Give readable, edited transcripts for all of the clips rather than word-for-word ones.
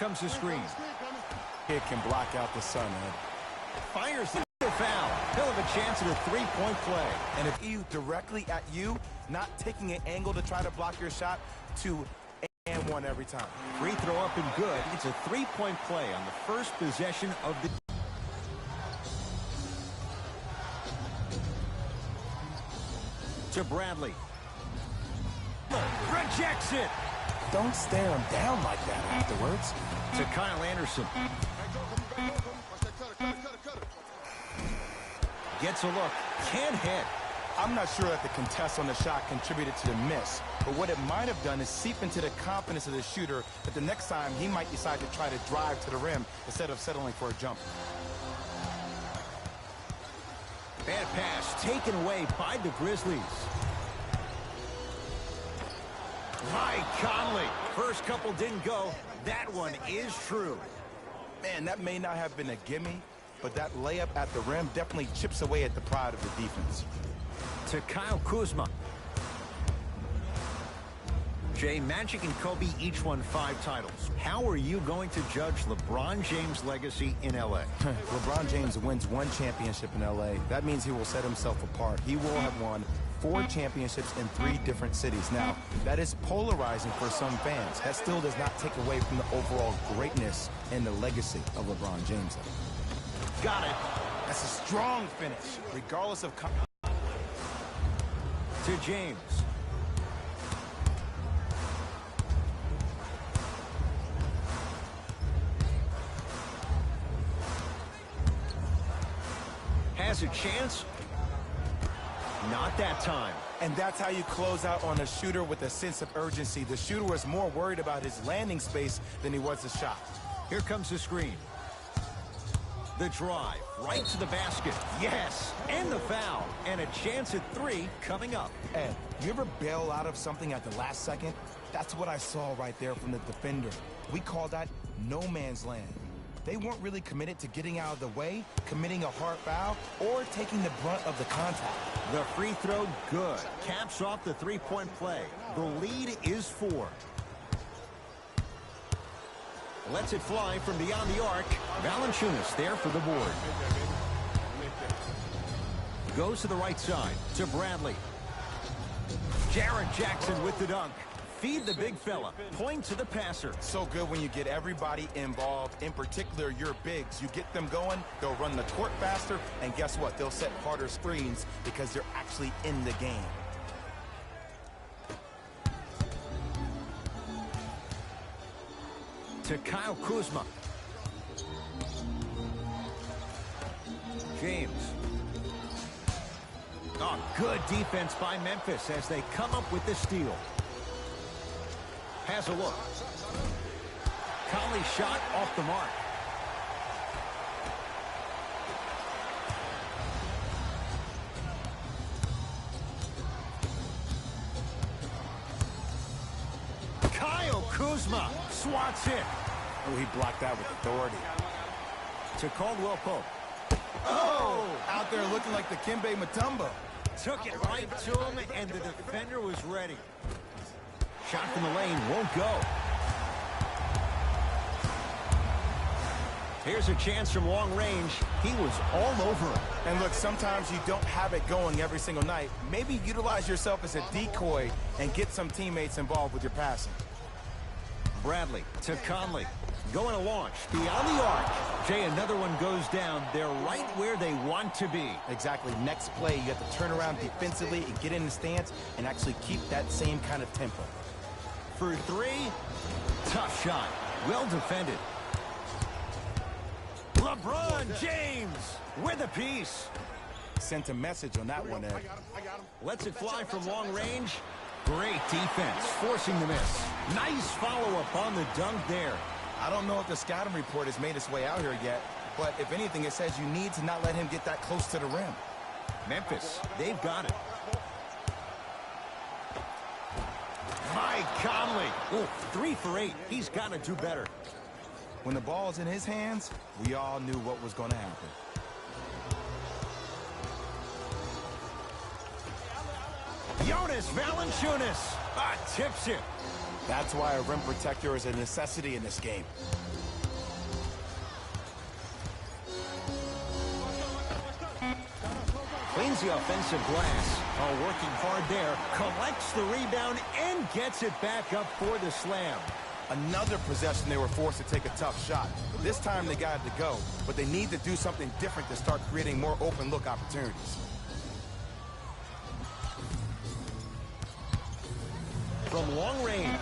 Comes the screen. Kid can block out the sun, Ed. Fires the foul. He'll have a chance at a three-point play. And if you directly at you, not taking an angle to try to block your shot, 2 and 1 every time. Free throw up and good. It's a three-point play on the first possession of the... To Bradley. Rejects it. Don't stare him down like that afterwards. To Kyle Anderson. Gets a look. Can't hit. I'm not sure that the contest on the shot contributed to the miss, but what it might have done is seep into the confidence of the shooter that the next time he might decide to try to drive to the rim instead of settling for a jump. Bad pass taken away by the Grizzlies. Mike Conley. First couple didn't go. That one is true. Man, that may not have been a gimme, but that layup at the rim definitely chips away at the pride of the defense. To Kyle Kuzma. Jay, Magic and Kobe each won 5 titles. How are you going to judge LeBron James' legacy in L.A.? LeBron James wins 1 championship in L.A. That means he will set himself apart. He will have won 4 championships in 3 different cities. Now, that is polarizing for some fans. That still does not take away from the overall greatness and the legacy of LeBron James. Got it. That's a strong finish, regardless of... To James. Has a chance. Not that time. And that's how you close out on a shooter with a sense of urgency. The shooter was more worried about his landing space than he was the shot. Here comes the screen. The drive, right to the basket. Yes, and the foul. And a chance at 3 coming up. Ed, you ever bail out of something at the last second? That's what I saw right there from the defender. We call that no man's land. They weren't really committed to getting out of the way, committing a hard foul, or taking the brunt of the contact. The free throw, good. Caps off the three-point play. The lead is 4. Lets it fly from beyond the arc. Valanciunas there for the board. Goes to the right side to Bradley. Jaren Jackson with the dunk. Feed the big fella. Point to the passer. So good when you get everybody involved, in particular your bigs. You get them going, they'll run the court faster, and guess what? They'll set harder screens because they're actually in the game. To Kyle Kuzma. James. Oh, good defense by Memphis as they come up with the steal. Has a look. Conley shot off the mark. Kyle Kuzma swats it. Oh, he blocked that with authority. To Caldwell Pope. Oh! Out there looking like the Kimbe Mutombo. Took it right to him, and the defender was ready. Shot from the lane won't go. Here's a chance from long range. He was all over it. And look, sometimes you don't have it going every single night. Maybe utilize yourself as a decoy and get some teammates involved with your passing. Bradley to Conley. Going to launch beyond the arc. Jay, another one goes down. They're right where they want to be. Exactly. Next play, you have to turn around defensively and get in the stance and actually keep that same kind of tempo. For 3, tough shot. Well defended. LeBron James with a piece. Sent a message on that one, Ed. Lets it fly from long range. Great defense, forcing the miss. Nice follow-up on the dunk there. I don't know if the scouting report has made its way out here yet, but if anything, it says you need to not let him get that close to the rim. Memphis, they've got it. Mike Conley. Oh, 3 for 8. He's got to do better. When the ball's in his hands, we all knew what was going to happen. Jonas Valanciunas. Ah, tips it. That's why a rim protector is a necessity in this game. Cleans the offensive glass. Oh, working hard there. Collects the rebound and gets it back up for the slam. Another possession they were forced to take a tough shot. This time they got it to go, but they need to do something different to start creating more open look opportunities. From long range,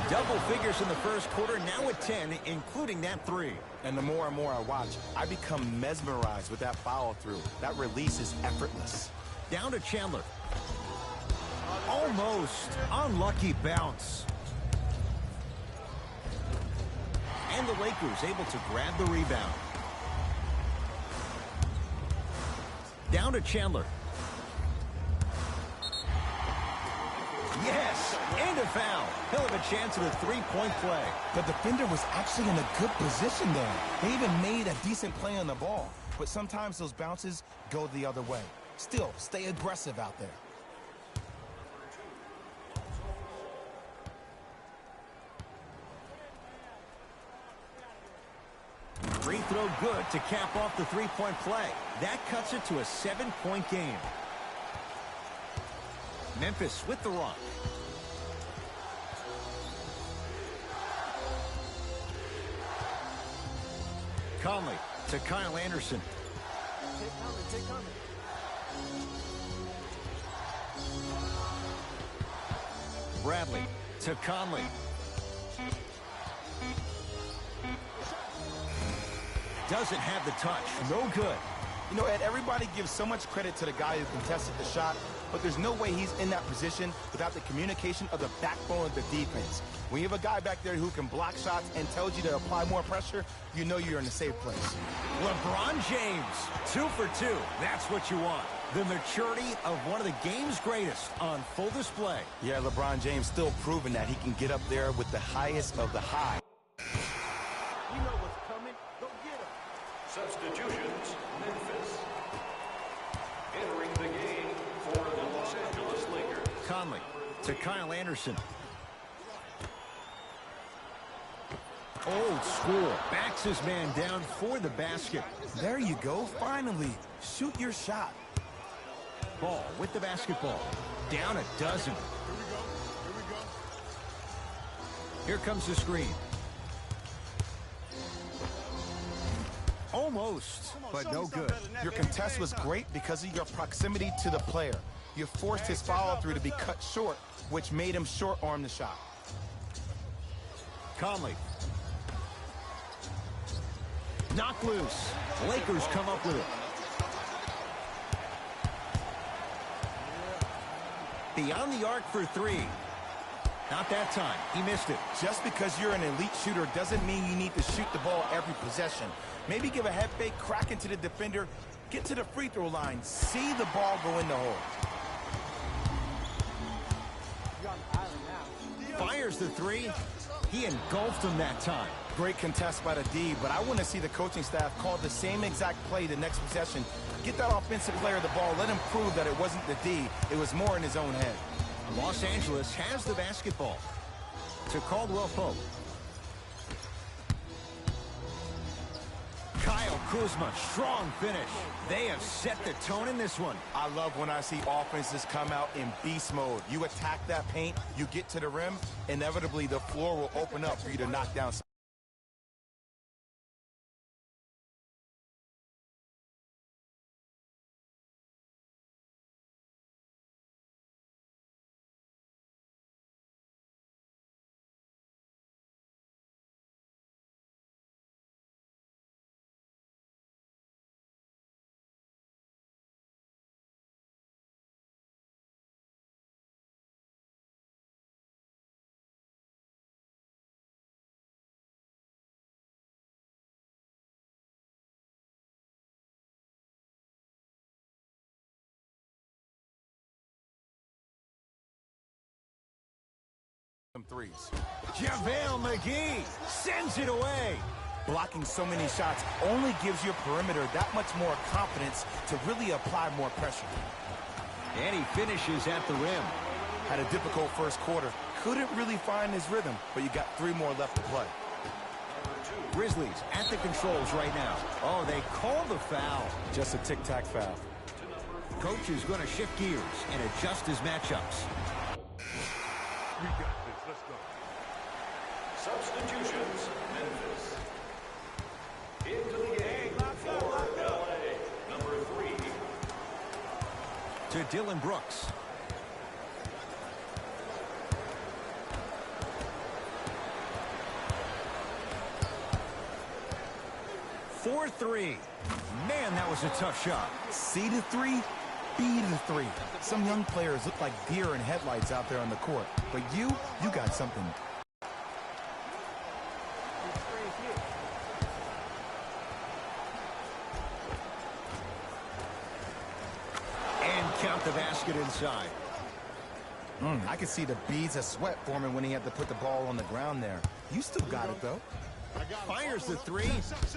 double figures in the first quarter, now at 10, including that three. And the more and more I watch, I become mesmerized with that follow-through. That release is effortless. Down to Chandler. Almost. Unlucky bounce. And the Lakers able to grab the rebound. Down to Chandler. Yes, and a foul. He'll have a chance at a three-point play. The defender was actually in a good position there. They even made a decent play on the ball. But sometimes those bounces go the other way. Still, stay aggressive out there. Free throw good to cap off the three-point play. That cuts it to a 7-point game. Memphis with the rock. Conley to Kyle Anderson. Take Conley. Bradley to Conley. Doesn't have the touch. No good. You know, Ed, everybody gives so much credit to the guy who contested the shot, but there's no way he's in that position without the communication of the backbone of the defense. When you have a guy back there who can block shots and tells you to apply more pressure, you know you're in a safe place. LeBron James, 2 for 2. That's what you want. The maturity of one of the game's greatest on full display. Yeah, LeBron James still proving that he can get up there with the highest of the high. You know what's coming. Go get him. Substitutions, Memphis. Entering the game for the Los Angeles Lakers. Conley to Kyle Anderson. Old school. Backs his man down for the basket. There you go, finally. Shoot your shot. Ball with the basketball. Down a dozen. Here comes the screen. Almost, but no good. Your contest was great because of your proximity to the player. You forced his follow-through to be cut short, which made him short-arm the shot. Conley. Knocked loose. Lakers come up with it. Beyond the arc for three. Not that time. He missed it. Just because you're an elite shooter doesn't mean you need to shoot the ball every possession. Maybe give a head fake, crack into the defender, get to the free throw line, see the ball go in the hole. Fires the three. He engulfed him that time. Great contest by the D, but I want to see the coaching staff call the same exact play the next possession. Get that offensive player the ball. Let him prove that it wasn't the D. It was more in his own head. Los Angeles has the basketball. To Caldwell Pope. Kyle Kuzma, strong finish. They have set the tone in this one. I love when I see offenses come out in beast mode. You attack that paint, you get to the rim, inevitably the floor will open up for you to knock down. Some threes. JaVale McGee sends it away. Blocking so many shots only gives your perimeter that much more confidence to really apply more pressure. And he finishes at the rim. Had a difficult first quarter. Couldn't really find his rhythm, but you got 3 more left to play. Grizzlies at the controls right now. Oh, they call the foul. Just a tic-tac foul. Coach is going to shift gears and adjust his matchups. We got this. Let's go. Substitutions, Memphis. Into the game for LA, number 3. To Dylan Brooks. For 3. Man, that was a tough shot. C to 3, B to 3. Some young players look like deer in headlights out there on the court. But you got something. And count the basket inside. I could see the beads of sweat forming when he had to put the ball on the ground there. You still got it, though. Fires the 3.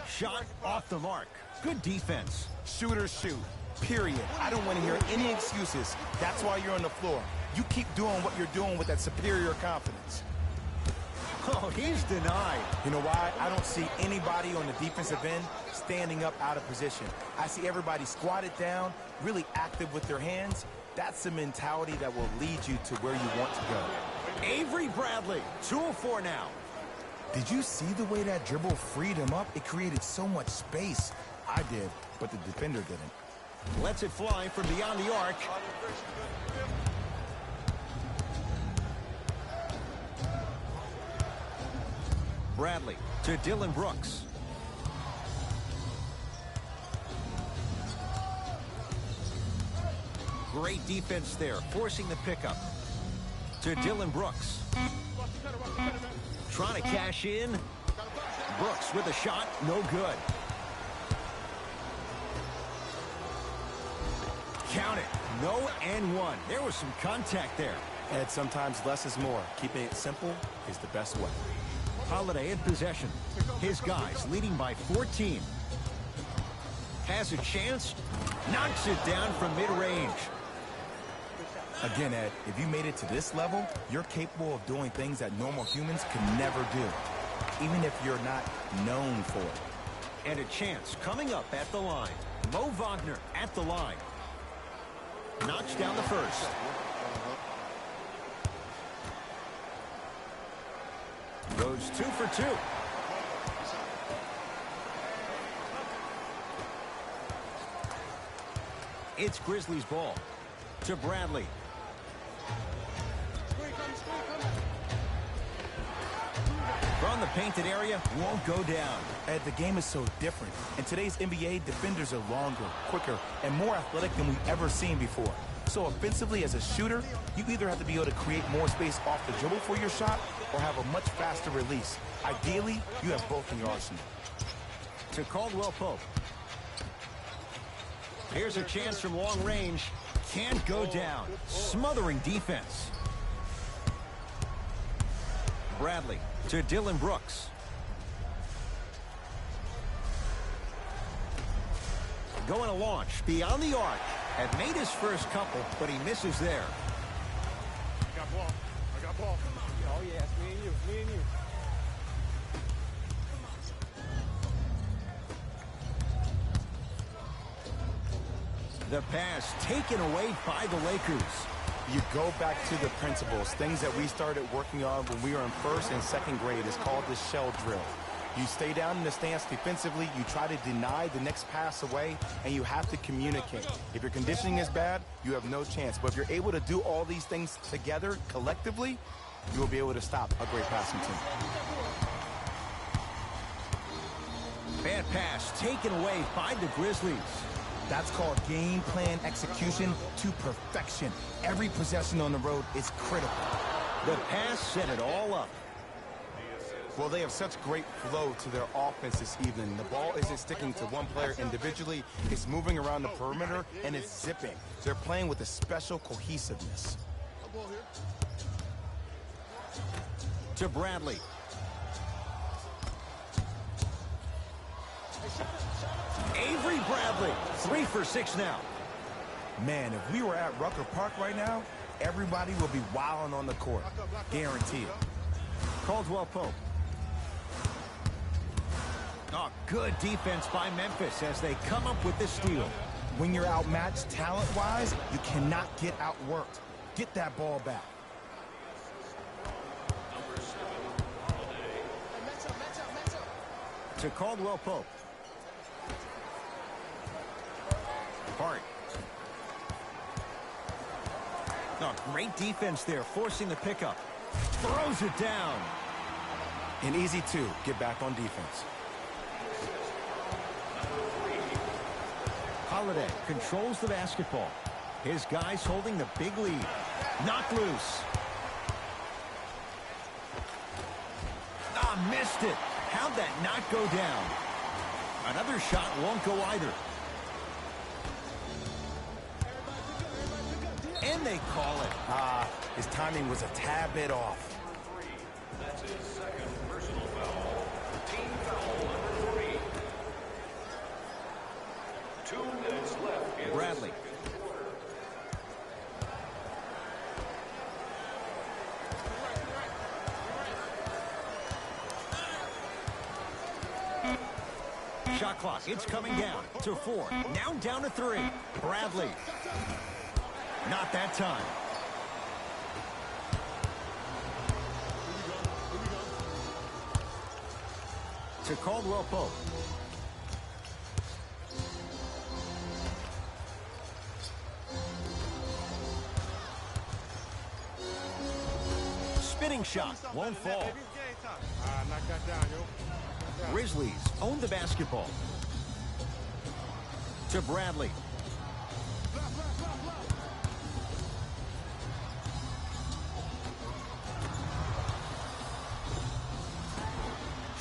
Shot off the mark. Good defense. Shooters shoot, period. I don't want to hear any excuses. That's why you're on the floor. You keep doing what you're doing with that superior confidence. Oh, he's denied. You know why? I don't see anybody on the defensive end standing up out of position. I see everybody squatted down, really active with their hands. That's the mentality that will lead you to where you want to go. Avery Bradley, 2 of 4 now. Did you see the way that dribble freed him up? It created so much space. I did, but the defender didn't. Lets it fly from beyond the arc. Bradley to Dylan Brooks. Great defense there, forcing the pickup. To Dylan Brooks. Trying to cash in. Brooks with a shot, no good. Count it, no and 1. There was some contact there. And sometimes less is more. Keeping it simple is the best way. Holiday in possession. His guys leading by 14. Has a chance. Knocks it down from mid-range. Again, Ed, if you made it to this level, you're capable of doing things that normal humans could never do, even if you're not known for it. And a chance coming up at the line. Mo Wagner at the line. Knocks down the first. Goes 2 for 2. It's Grizzlies ball. To Bradley. From the painted area, won't go down. Ed, the game is so different. In today's NBA, defenders are longer, quicker, and more athletic than we've ever seen before. So offensively, as a shooter, you either have to be able to create more space off the dribble for your shot or have a much faster release. Ideally, you have both in your arsenal. To Caldwell Pope. Here's a chance from long range. Can't go down. Smothering defense. Bradley to Dylan Brooks. Going to launch beyond the arc. Had made his first couple, but he misses there. I got ball. I got ball. Oh, yeah. It's me and you. Me and you. The pass taken away by the Lakers. You go back to the principles, things that we started working on when we were in first and second grade. It's called the shell drill. You stay down in the stance defensively, you try to deny the next pass away, and you have to communicate. If your conditioning is bad, you have no chance. But if you're able to do all these things together, collectively, you will be able to stop a great passing team. Bad pass taken away by the Grizzlies. That's called game plan execution to perfection. Every possession on the road is critical. The pass set it all up. Well, they have such great flow to their offense this evening. The ball isn't sticking to one player individually. It's moving around the perimeter, and it's zipping. They're playing with a special cohesiveness. To Bradley. Avery Bradley, 3 for 6 now. Man, if we were at Rucker Park right now, everybody will be wilding on the court. Guarantee it. Caldwell Pope. Oh, good defense by Memphis as they come up with the steal. When you're outmatched talent-wise, you cannot get outworked. Get that ball back. To Caldwell Pope. Hart. Oh, great defense there, forcing the pickup. Throws it down. And easy, too. Get back on defense. Holiday controls the basketball. His guys holding the big lead. Knocked loose. Ah, missed it. How'd that not go down? Another shot won't go either. And they call it. His timing was a tad bit off. That's his second personal foul. Team foul number 3. 2 minutes left in Bradley. the second quarter. Shot clock, it's coming down to 4. Now down to 3. Bradley. Not that time. To Caldwell Pope. Spinning shot, won't fall. Knock that down, yo. Grizzlies own the basketball. To Bradley.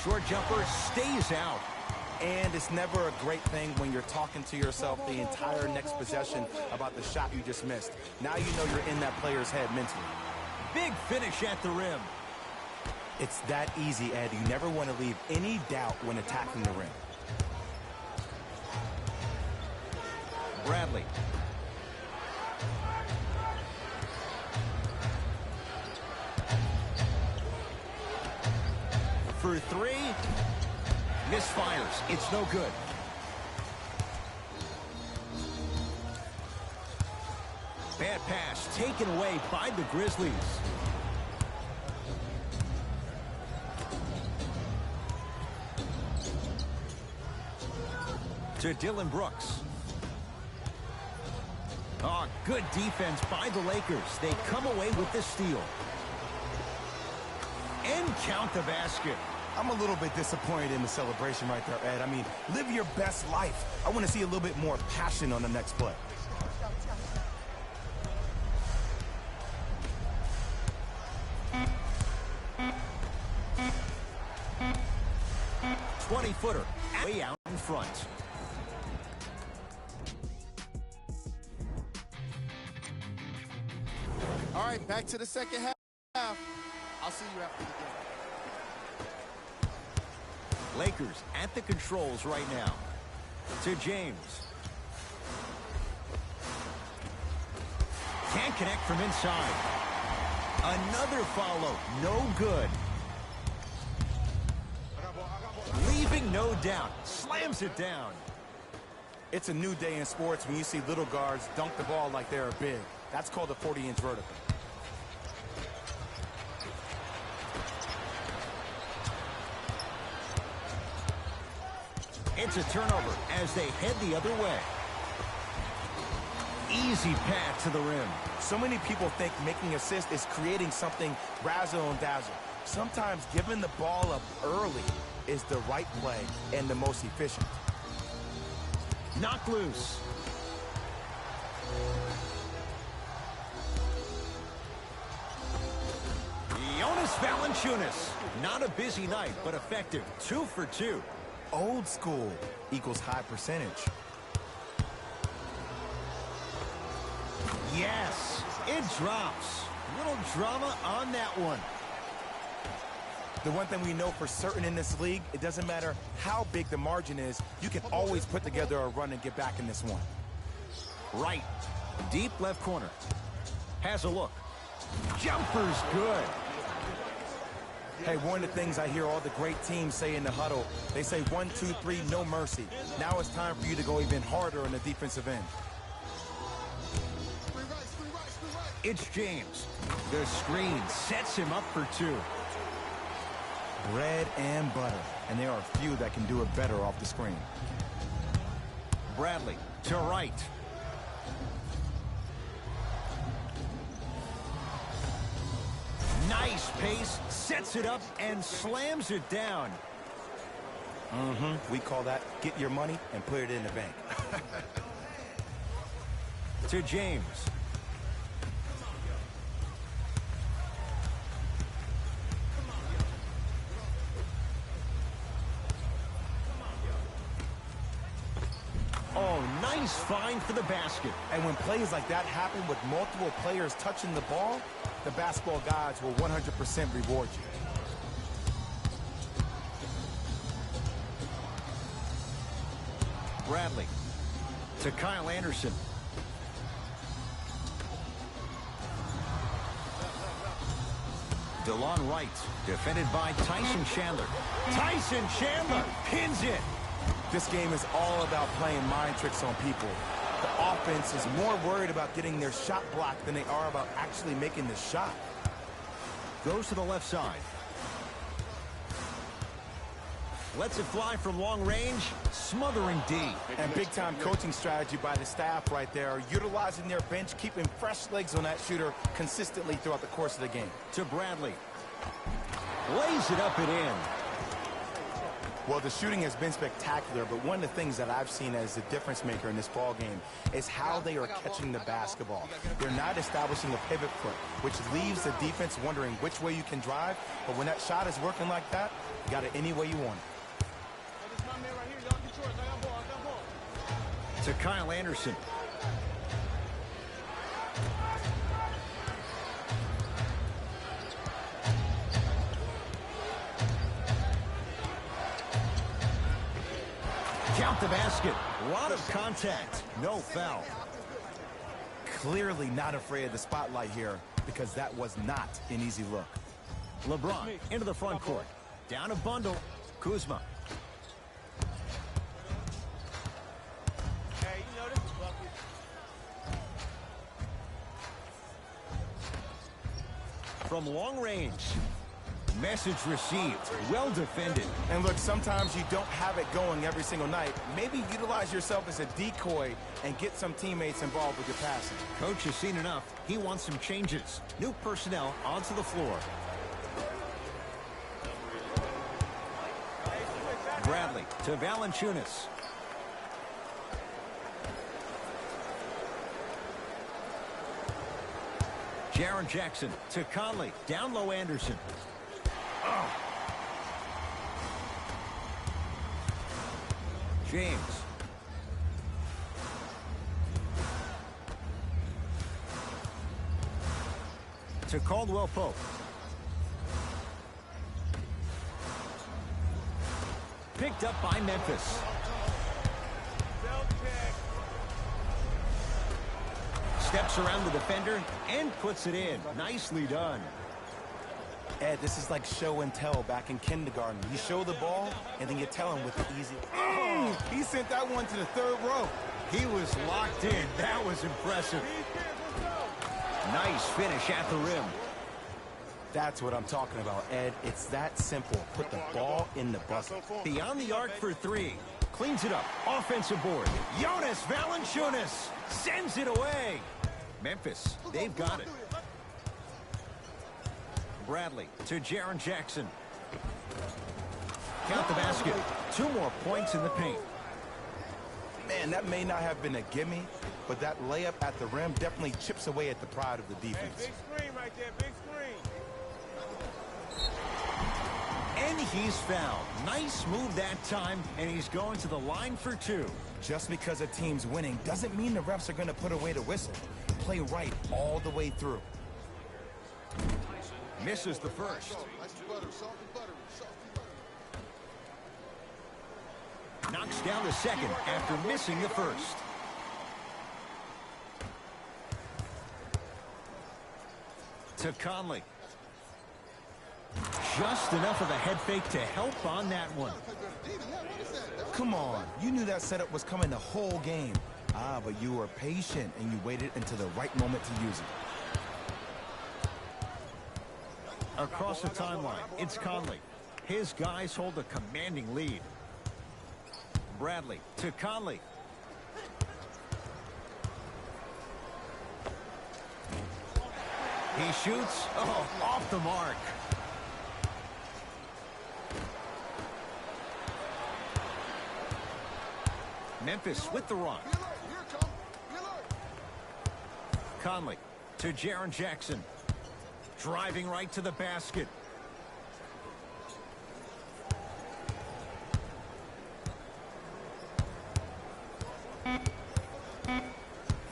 Short jumper stays out. And it's never a great thing when you're talking to yourself the entire next possession about the shot you just missed. Now you know you're in that player's head mentally. Big finish at the rim. It's that easy, Ed. You never want to leave any doubt when attacking the rim. Bradley. For 3. Misfires. It's no good. Bad pass taken away by the Grizzlies. To Dylan Brooks. Oh, good defense by the Lakers. They come away with the steal. And count the basket. I'm a little bit disappointed in the celebration right there, Ed. I mean, live your best life. I want to see a little bit more passion on the next play. 20-footer way out in front. All right, back to the second half. I'll see you after the game. Lakers at the controls right now. To James. Can't connect from inside. Another follow. No good. Leaving no doubt. Slams it down. It's a new day in sports when you see little guards dunk the ball like they're big. That's called a 40-inch vertical. It's a turnover as they head the other way. Easy path to the rim. So many people think making assists is creating something razzle and dazzle. Sometimes giving the ball up early is the right play and the most efficient. Knocked loose. Jonas Valanciunas. Not a busy night, but effective. 2 for 2. Old school equals high percentage. Yes, it drops. Little drama on that one. The one thing we know for certain in this league, it doesn't matter how big the margin is, you can always put together a run and get back in this one. Right. Deep left corner. Has a look. Jumper's good. Hey, one of the things I hear all the great teams say in the huddle, they say 1, 2, 3, no mercy. Now it's time for you to go even harder on the defensive end. It's James. The screen sets him up for 2. Bread and butter, and there are a few that can do it better off the screen. Bradley to right. Nice pace, sets it up and slams it down. We call that get your money and put it in the bank. To James. Oh, nice find for the basket. And when plays like that happen with multiple players touching the ball, the basketball gods will 100% reward you. Bradley to Kyle Anderson. DeLon Wright, defended by Tyson Chandler. Tyson Chandler pins it. This game is all about playing mind tricks on people. The offense is more worried about getting their shot blocked than they are about actually making the shot. Goes to the left side. Lets it fly from long range, smothering D. And big-time coaching strategy by the staff right there, utilizing their bench, keeping fresh legs on that shooter consistently throughout the course of the game. To Bradley. Lays it up and in. Well, the shooting has been spectacular, but one of the things that I've seen as the difference maker in this ball game is how they are catching the basketball. They're not establishing a pivot foot, which leaves the defense wondering which way you can drive, but when that shot is working like that, you got it any way you want it. To Kyle Anderson. Count the basket. A lot of contact. No foul. Clearly not afraid of the spotlight here because that was not an easy look. LeBron into the front court. Down a bundle. Kuzma. From long range. Message received. Well defended. And look, sometimes you don't have it going every single night. Maybe utilize yourself as a decoy and get some teammates involved with your passing. Coach has seen enough. He wants some changes. New personnel onto the floor. Bradley to Valanciunas. Jaren Jackson to Conley. Down low Anderson. Oh. James. To Caldwell Pope. Picked up by Memphis. Steps around the defender and puts it in. Nicely done. Ed, this is like show and tell back in kindergarten. You show the ball, and then you tell him with the easy. Oh, he sent that one to the third row. He was locked in. That was impressive. Nice finish at the rim. That's what I'm talking about, Ed. It's that simple. Put the ball in the bucket. Beyond the arc for 3. Cleans it up. Offensive board. Jonas Valanciunas sends it away. Memphis, they've got it. Bradley to Jaren Jackson. Count the basket. 2 more points in the paint. Man, that may not have been a gimme, but that layup at the rim definitely chips away at the pride of the defense. Hey, big screen right there, big screen. And he's fouled. Nice move that time, and he's going to the line for 2. Just because a team's winning doesn't mean the refs are going to put away the whistle. Play right all the way through. Misses the first. Knocks down the second after missing the first. to Conley. Just enough of a head fake to help on that one. Come on. You knew that setup was coming the whole game. But you were patient and you waited until the right moment to use it. Across the timeline, it's Conley. His guys hold a commanding lead. Bradley to Conley. He shoots. Oh, off the mark. Memphis with the run. Conley to Jaren Jackson. Driving right to the basket.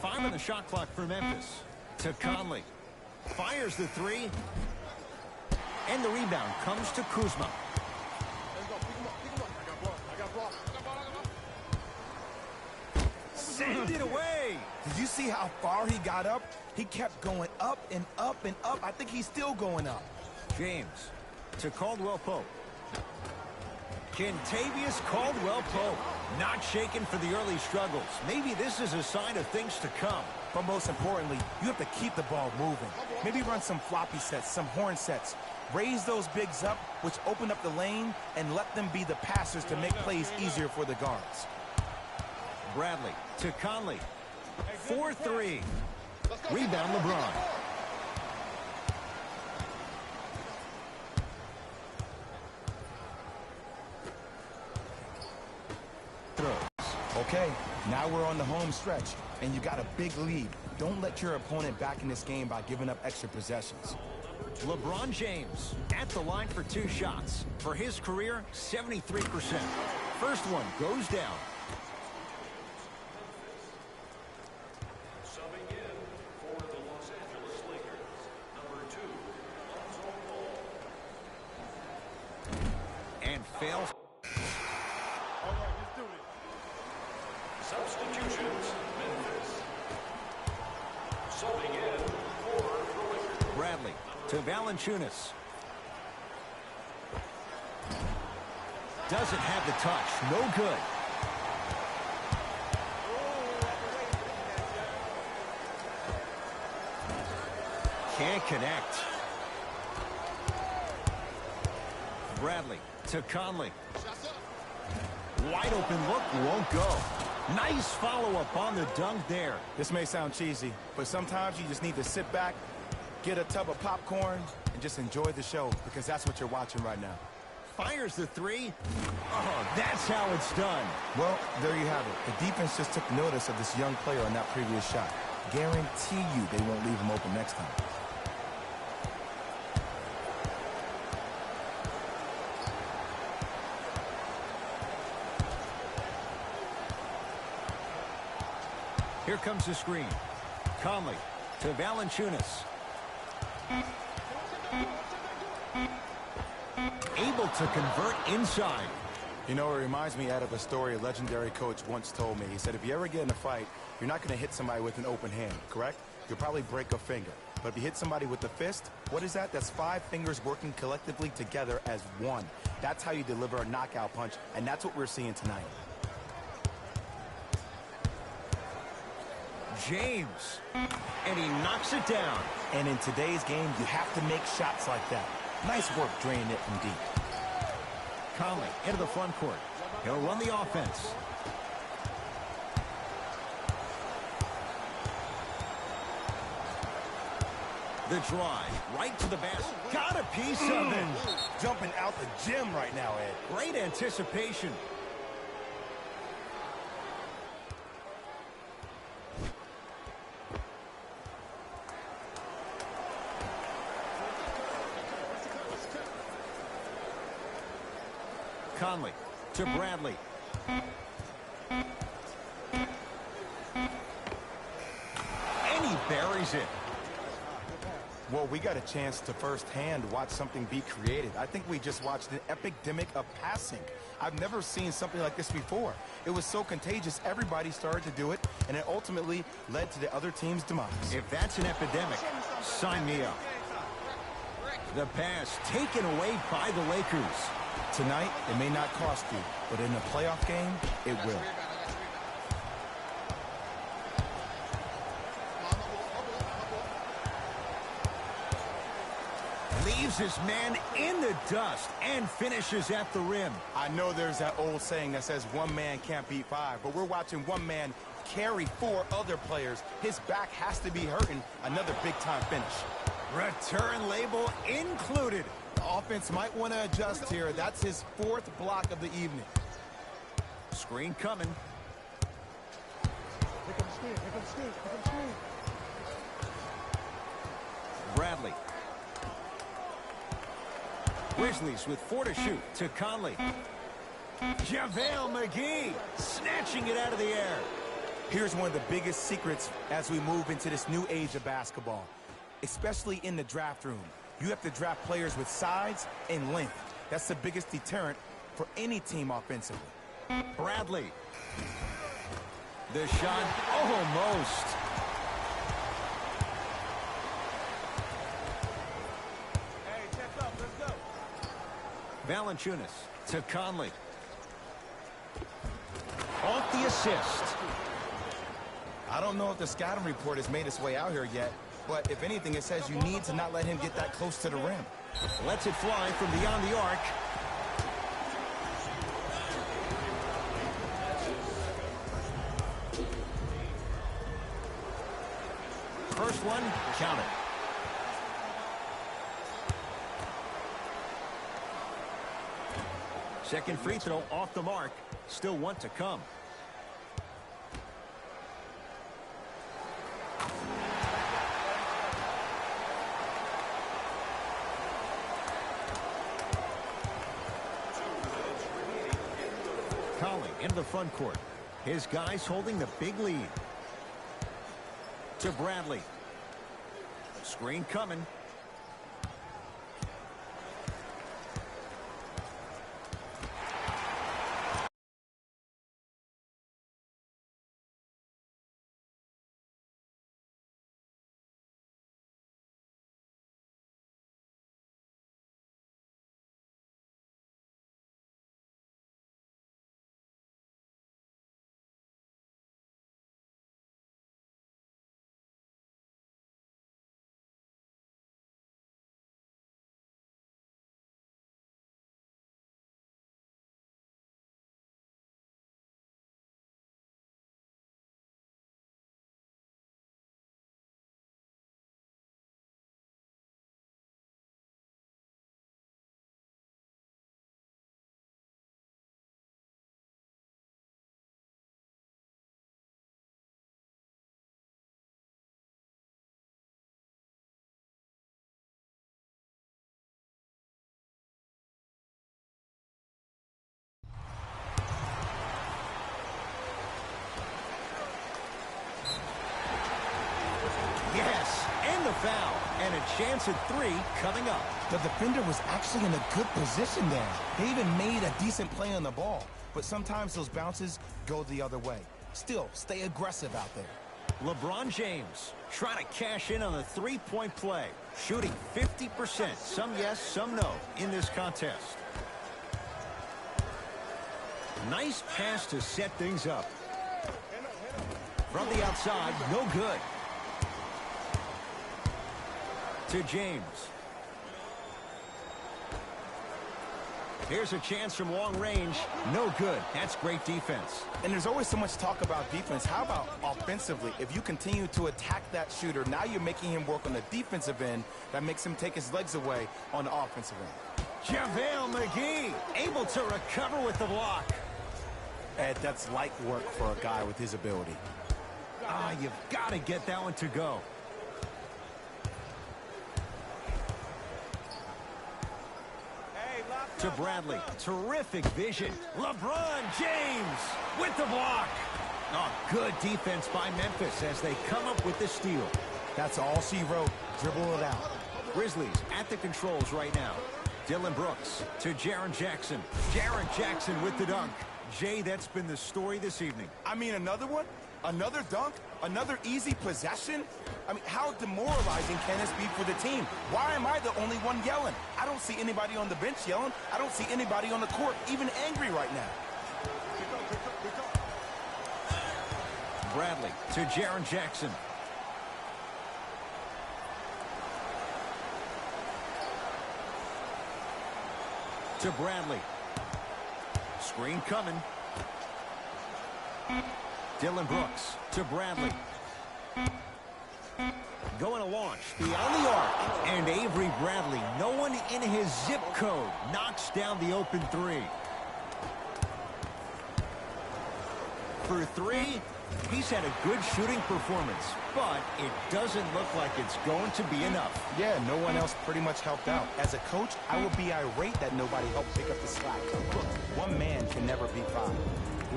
Five on the shot clock for Memphis. To Conley. Fires the three. And the rebound comes to Kuzma. Send it away. Did you see how far he got up? He kept going up and up and up. I think he's still going up. James to Caldwell Pope. Kentavious Caldwell Pope not shaken for the early struggles. Maybe this is a sign of things to come. But most importantly, you have to keep the ball moving. Maybe run some floppy sets, some horn sets. Raise those bigs up, which open up the lane, and let them be the passers to make plays easier for the guards. Bradley to Conley. 4-3. Rebound LeBron. Okay, now we're on the home stretch, and you got a big lead. Don't let your opponent back in this game by giving up extra possessions. LeBron James at the line for 2 shots. For his career, 73%. First one goes down. Subbing in for the Los Angeles Lakers, number 2, Lonzo Ball. And fails. All right, let's do this. Substitutions, Memphis. Subbing in for the Lakers. Bradley to Valanciunas. Doesn't have the touch. No good. Can't connect. Bradley to Conley. Wide open look, won't go. Nice follow-up on the dunk there. This may sound cheesy, but sometimes you just need to sit back, get a tub of popcorn, and just enjoy the show, because that's what you're watching right now. Fires the three. Oh, that's how it's done. Well, there you have it. The defense just took notice of this young player on that previous shot. Guarantee you they won't leave him open next time. Here comes the screen. Conley to Valanciunas. Able to convert inside. You know, it reminds me out of a story a legendary coach once told me. He said, if you ever get in a fight, you're not going to hit somebody with an open hand, correct? You'll probably break a finger. But if you hit somebody with the fist, what is that? That's 5 fingers working collectively together as one. That's how you deliver a knockout punch, and that's what we're seeing tonight. James. And he knocks it down. And in today's game, you have to make shots like that. Nice work draining it from deep. Conley into the front court. He'll run the offense. The drive right to the basket. Got a piece of it. Jumping out the gym right now, Ed. Great anticipation. Conley to Bradley. And he buries it. Well, we got a chance to firsthand watch something be created. I think we just watched an epidemic of passing. I've never seen something like this before. It was so contagious, everybody started to do it, and it ultimately led to the other team's demise. If that's an epidemic, sign me up. The pass taken away by the Lakers. Tonight, it may not cost you, but in a playoff game, it will. Leaves his man in the dust and finishes at the rim. I know there's that old saying that says one man can't beat five, but we're watching one man carry four other players. His back has to be hurting. Another big-time finish. Return label included. The offense might want to adjust here. That's his fourth block of the evening. Screen coming. Here comes screen. Here comes screen. Here comes screen. Bradley. Grizzlies with 4 to shoot to Conley. JaVale McGee snatching it out of the air. Here's one of the biggest secrets as we move into this new age of basketball, especially in the draft room. You have to draft players with size and length. That's the biggest deterrent for any team offensively. Bradley. The shot almost. Hey, check up. Let's go. Valanciunas to Conley. Off the assist. I don't know if the scouting report has made its way out here yet, but if anything, it says you need to not let him get that close to the rim. Lets it fly from beyond the arc. First one, count it. Second free throw off the mark. Still one to come. Conley into the front court. His guys holding the big lead. To Bradley. Screen coming. Yes, and the foul. And a chance at 3 coming up. The defender was actually in a good position there. They even made a decent play on the ball, but sometimes those bounces go the other way. Still, stay aggressive out there. LeBron James trying to cash in on the three-point play. Shooting 50%. Some yes, some no in this contest. Nice pass to set things up. From the outside, no good. To James. Here's a chance from long range. No good. That's great defense. And there's always so much talk about defense. How about offensively? If you continue to attack that shooter, now you're making him work on the defensive end. That makes him take his legs away on the offensive end. JaVale McGee able to recover with the block. Ed, that's light work for a guy with his ability. You've got to get that one to go. To Bradley. Terrific vision. LeBron James with the block. Oh, good defense by Memphis as they come up with the steal. That's all she wrote. Dribble it out. Grizzlies at the controls right now. Dylan Brooks to Jaren Jackson. Jaren Jackson with the dunk. Jay, that's been the story this evening. I mean, another one? Another dunk? Another easy possession? I mean, how demoralizing can this be for the team? Why am I the only one yelling? I don't see anybody on the bench yelling. I don't see anybody on the court even angry right now. Bradley to Jaren Jackson. To Bradley. Screen coming. Dylan Brooks to Bradley. Going to launch. Beyond the arc. And Avery Bradley, no one in his zip code, knocks down the open three. For three, he's had a good shooting performance, but it doesn't look like it's going to be enough. Yeah, no one else pretty much helped out. As a coach, I would be irate that nobody helped pick up the slack. Look, one man can never beat five.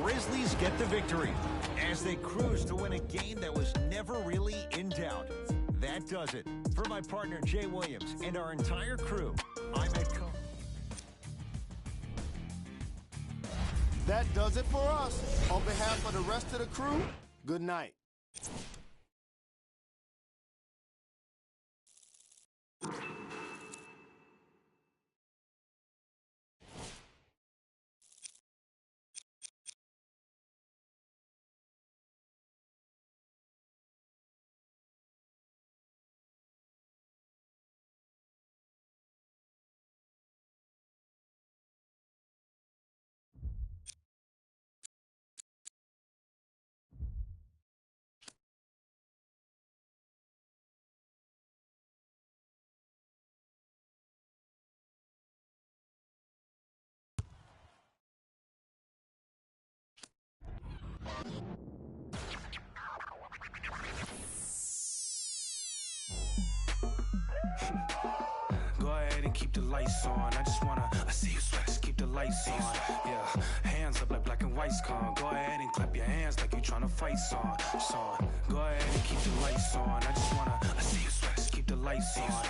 Grizzlies get the victory as they cruise to win a game that was never really in doubt. That does it. For my partner, Jay Williams, and our entire crew, I'm Ed Cohen. That does it for us. On behalf of the rest of the crew, good night. Go ahead and keep the lights on. I see you sweat, just keep the lights on. Yeah, hands up like black and white's con. Go ahead and clap your hands like you tryna fight son. Go ahead and keep the lights on. I see you sweat, just keep the lights on.